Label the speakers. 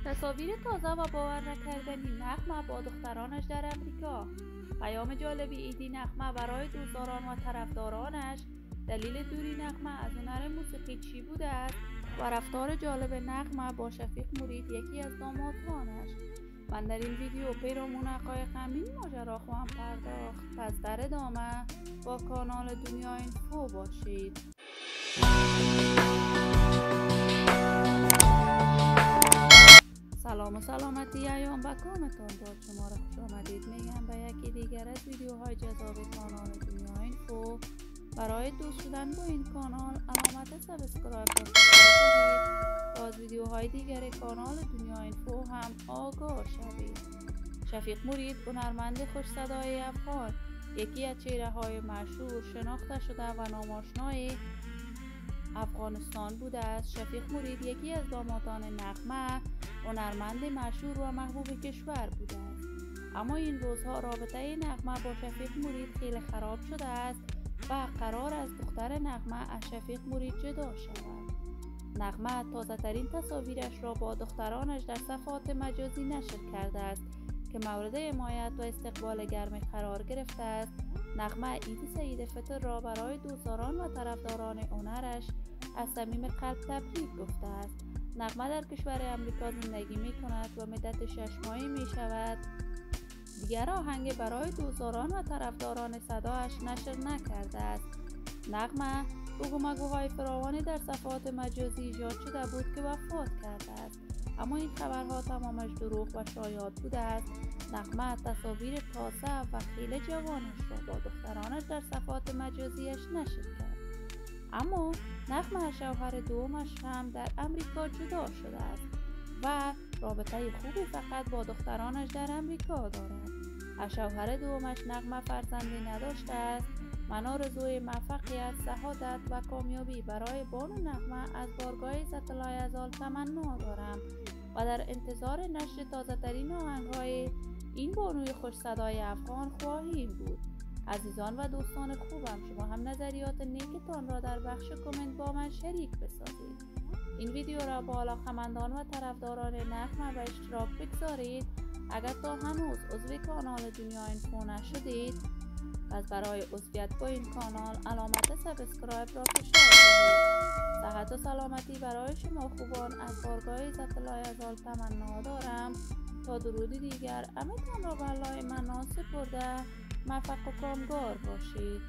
Speaker 1: تصاویر تازه و باور نکردنی نغمه با دخترانش در امریکا. پیام جالبی ایدی نغمه برای دوستداران و طرفدارانش. دلیل دوری نغمه از هنر موسیقی چی بوده است و رفتار جالب نغمه با شفیق مرید، یکی از دامادهایش. من در این ویدیو پیرامون حقایق همین ماجرا خواهم پرداخت، پس در ادامه با کانال دنیا اینفو باشید. سلام و سلامتی ایام و کامتان باد. شما را خوش آمدید میگم به یکی دیگر از ویدیوهای جذاب کانال دنیا اینفو. برای دوست شدن با این کانال علامت سابسکرایب را فشار بدید تا از ویدیوهای دیگر کانال دنیا اینفو هم آگاه شوید. شفیق مرید، هنرمند خوش صدای افغان، یکی از چهره‌های مشهور شناخته شده و ناماشنای افغانستان بوده است. شفیق مرید یکی از دامادان نغمه، هنرمند مشهور و محبوب کشور بوده است. اما این روزها رابطه نغمه با شفیق مرید خیلی خراب شده است و قرار است دختر نغمه از شفیق مرید جدا شود. نغمه تازه ترین تصاویرش را با دخترانش در صفحات مجازی نشر کرده است که مورد حمایت و استقبال گرم قرار گرفته است. نغمه عید سعید فطر را برای دوستداران و طرفداران هنرش از صمیم قلب تبریک گفته است. نغمه در کشور امریکا زندگی می کند و مدت 6 ماهی می شود دیگر آهنگ برای دوستداران و طرفداران صدایش نشر نکرده است. نغمه گفتگوهای فراوانی در صفحات مجازی ایجاد شده بود که وفات کرده است، اما این خبرها تمامش دروغ و شایعات بوده است. نغمه تصاویر تازه و خیلی جوانش را با دخترانش در صفحات مجازیش نشر کرد. اما نغمه شوهر دومش هم در امریکا جدا شده است و رابطه خوبی فقط با دخترانش در امریکا دارد. از شوهر دومش نغمه فرزندی نداشته است. من آرزوی موفقیت، سعادت و کامیابی برای بانو نغمه از بارگاه عزت الله یزال تمنا دارم و در انتظار نشر تازه ترین آهنگ‌های این بانوی خوش صدای افغان خواهیم بود. عزیزان و دوستان خوبم، شما هم نظریات نیکتان را در بخش کامنت با من شریک بسازید. این ویدیو را با علاقه‌مندان و طرفداران نغمه به اشتراک بگذارید. اگر تا هنوز عضو کانال دنیا اینفو نشدید، پس برای عضویت با این کانال علامت سابسکرایب را فشار بدید. صحت و سلامتی برای شما خوبان از بارگاه عزت الله یزال تمنا دارم. تا درودی دیگر، امیدوارم را به الله منان سپرده موفق و کامگار باشید.